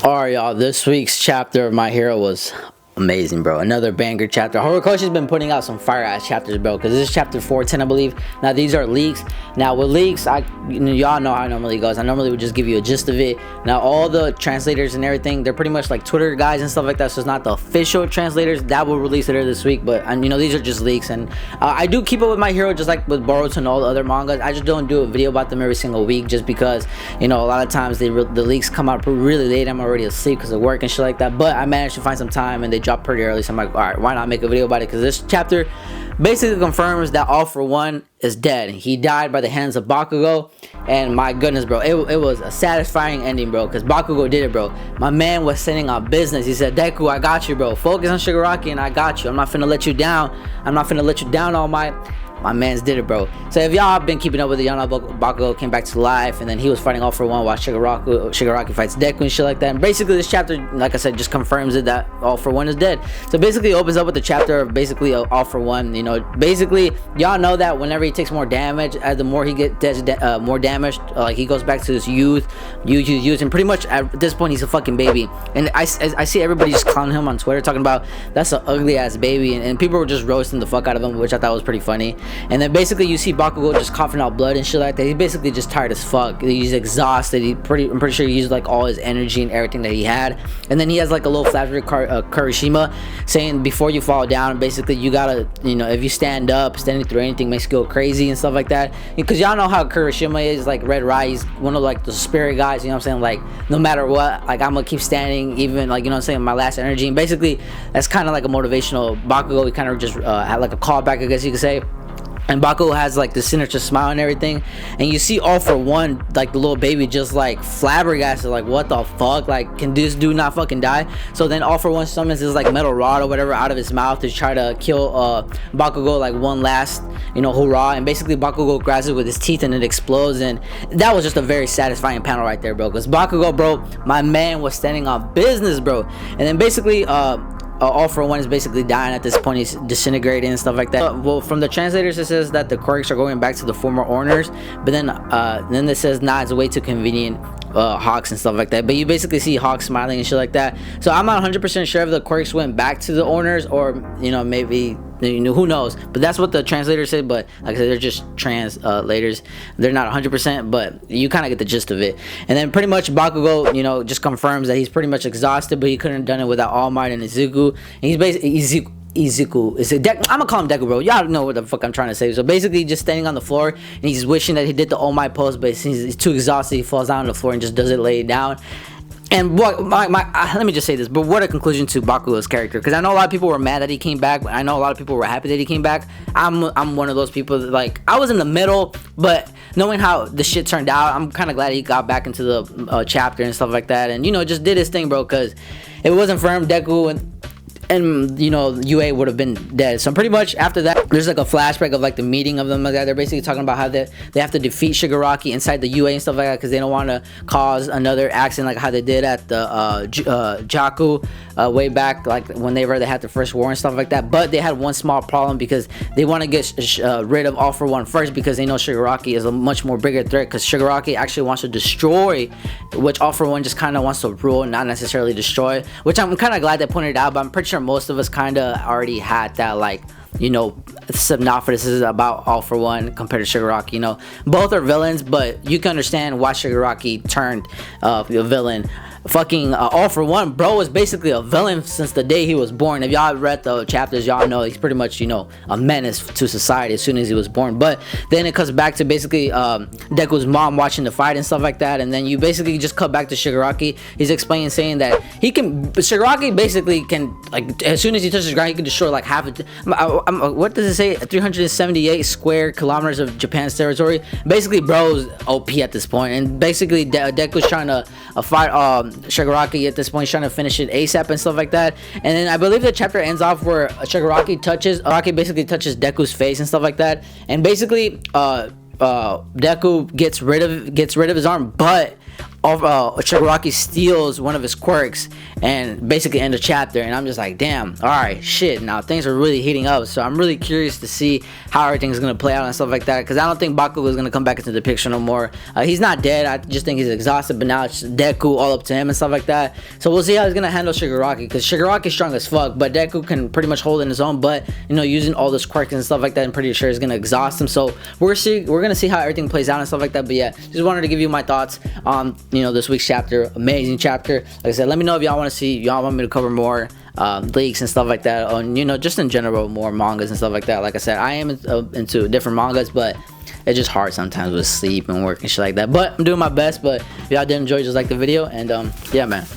Alright, y'all, this week's chapter of My Hero was amazing, bro. Another banger chapter. Horikoshi has been putting out some fire ass chapters, bro, because this is chapter 410, I believe. Now these are leaks. Now with leaks, y'all know how it normally goes. I normally would just give you a gist of it. Now all the translators and everything, they're pretty much like Twitter guys and stuff like that, so it's not the official translators that will release it this week. But these are just leaks, and I do keep up with My Hero just like with Boruto and all the other mangas. I just don't do a video about them every single week, just because a lot of times the leaks come out really late. I'm already asleep because of work and shit like that. But I managed to find some time, and they dropped pretty early, so I'm like, all right, why not make a video about it? Because this chapter basically confirms that All For One is dead. He died by the hands of Bakugo, and my goodness, bro, it was a satisfying ending, bro, because Bakugo did it, bro. My man was sending on business. He said, Deku, I got you, bro. Focus on Shigaraki and I got you. I'm not finna let you down. I'm not finna let you down, All Might. My man's did it, bro. So if y'all been keeping up with it, y'all know Bakugo came back to life, and then he was fighting All For One while Shigaraki fights Deku and shit like that. And basically this chapter, like I said, just confirms it that All For One is dead. So basically it opens up with the chapter of basically All For One. Basically y'all know that whenever he takes more damage, as the more he gets more damaged, like he goes back to his youth, and pretty much at this point he's a fucking baby. And I see everybody just clowning him on Twitter, talking about that's an ugly ass baby, and people were just roasting the fuck out of him, which I thought was pretty funny. And then basically you see Bakugo just coughing out blood and shit like that. He's basically just tired as fuck. He's exhausted. I'm pretty sure he used like all his energy and everything that he had. And then he has like a little flashback Kurishima saying, before you fall down, basically you gotta, if you stand up, standing through anything makes you go crazy and stuff like that. Because y'all know how Kurishima is, like Red Rai. He's one of like the spirit guys, like no matter what, like I'm gonna keep standing, even like my last energy. And basically that's kind of like a motivational Bakugo. He kind of just had like a callback, I guess you could say. And Bakugo has like this sinister smile and everything, and you see All For One, like the little baby, just like flabbergasted, like what the fuck, like can this dude not fucking die? So then All For One summons his like metal rod or whatever out of his mouth to try to kill Bakugo, like one last hurrah. And basically Bakugo grabs it with his teeth and it explodes. And that was just a very satisfying panel right there, bro, because Bakugo, bro, my man was standing on business, bro. And then basically All For One is basically dying at this point. He's disintegrating and stuff like that. Well, from the translators it says that the quirks are going back to the former owners, but then it says nah, it's way too convenient, Hawks and stuff like that. But you basically see Hawks smiling and shit like that. So I'm not 100% sure if the quirks went back to the owners, or maybe who knows. But that's what the translators said. But like I said, they're just translators. They're not 100%, but you kind of get the gist of it. And then pretty much Bakugo just confirms that he's pretty much exhausted, but he couldn't have done it without All Might and Izuku. And he's basically Izuku. I'm gonna call him Deku, bro. Y'all know what the fuck I'm trying to say. So basically just standing on the floor, and he's wishing that he did the All Might pose, but he's too exhausted, he falls down on the floor and just doesn't lay down. And what let me just say this, but what a conclusion to Bakugo's character, because I know a lot of people were mad that he came back, but I know a lot of people were happy that he came back. I'm one of those people that, like, I was in the middle, but knowing how the shit turned out, I'm kind of glad he got back into the chapter and stuff like that, and just did his thing, bro, because if it wasn't for him, Deku and UA would have been dead. So pretty much after that, there's like a flashback of like the meeting of them. They're basically talking about how they have to defeat Shigaraki inside the UA and stuff like that, because they don't want to cause another accident like how they did at the Jakku way back, like whenever they had the first war and stuff like that. But they had one small problem, because they want to get rid of All For One first, because they know Shigaraki is a much more bigger threat, because Shigaraki actually wants to destroy, which All For One just kind of wants to rule and not necessarily destroy, which I'm kind of glad they pointed out. But I'm pretty sure most of us kind of already had that, like, synopsis about All For One compared to Shigaraki. Both are villains, but you can understand why Shigaraki turned a villain. Fucking All For One, bro, was basically a villain since the day he was born. If y'all read the chapters, y'all know he's pretty much a menace to society as soon as he was born. But then it comes back to basically Deku's mom watching the fight and stuff like that, and then you basically just cut back to Shigaraki. He's explaining, saying that Shigaraki basically can, like, as soon as he touches the ground, he can destroy like half of what does it say, 378 square kilometers of Japan's territory. Basically bro's OP at this point, and basically Deku's trying to fight Shigaraki at this point. He's trying to finish it ASAP and stuff like that. And then I believe the chapter ends off where Shigaraki basically touches Deku's face and stuff like that. And basically Deku gets rid of his arm, but Shigaraki steals one of his quirks and basically end the chapter, and I'm just like, damn, all right, shit, now things are really heating up. So I'm really curious to see how everything's gonna play out and stuff like that, because I don't think Bakugo is gonna come back into the picture no more. He's not dead, I just think he's exhausted, but now it's Deku all up to him and stuff like that. So we'll see how he's gonna handle Shigaraki, because Shigaraki's strong as fuck, but Deku can pretty much hold in his own, but you know, using all those quirks and stuff like that, I'm pretty sure is gonna exhaust him. So we're gonna see how everything plays out and stuff like that. But yeah, just wanted to give you my thoughts on, you know, this week's chapter. Amazing chapter. Like I said, let me know if y'all want to see, y'all want me to cover more leaks and stuff like that, on, you know, just in general, more mangas and stuff like that. Like I said, I am into different mangas, but it's just hard sometimes with sleep and work and shit like that. But I'm doing my best. But if y'all did enjoy, just like the video, and yeah, man.